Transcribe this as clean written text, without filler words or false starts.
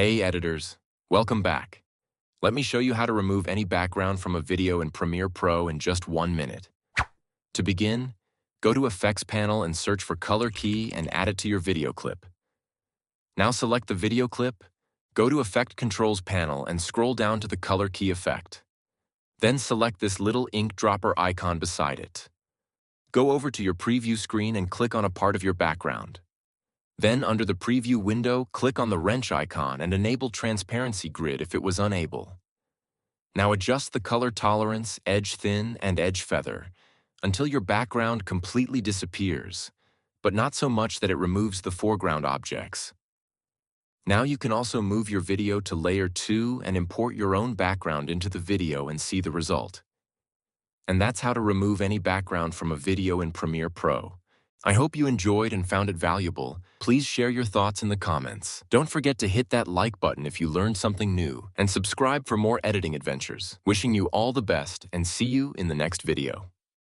Hey editors, welcome back. Let me show you how to remove any background from a video in Premiere Pro in just 1 minute. To begin, go to Effects panel and search for Color Key and add it to your video clip. Now select the video clip, go to Effect Controls panel and scroll down to the Color Key effect. Then select this little ink dropper icon beside it. Go over to your preview screen and click on a part of your background. Then, under the preview window, click on the wrench icon and enable transparency grid if it was unable. Now adjust the color tolerance, edge thin, and edge feather until your background completely disappears, but not so much that it removes the foreground objects. Now you can also move your video to layer 2 and import your own background into the video and see the result. And that's how to remove any background from a video in Premiere Pro. I hope you enjoyed and found it valuable. Please share your thoughts in the comments. Don't forget to hit that like button if you learned something new, and subscribe for more editing adventures. Wishing you all the best, and see you in the next video.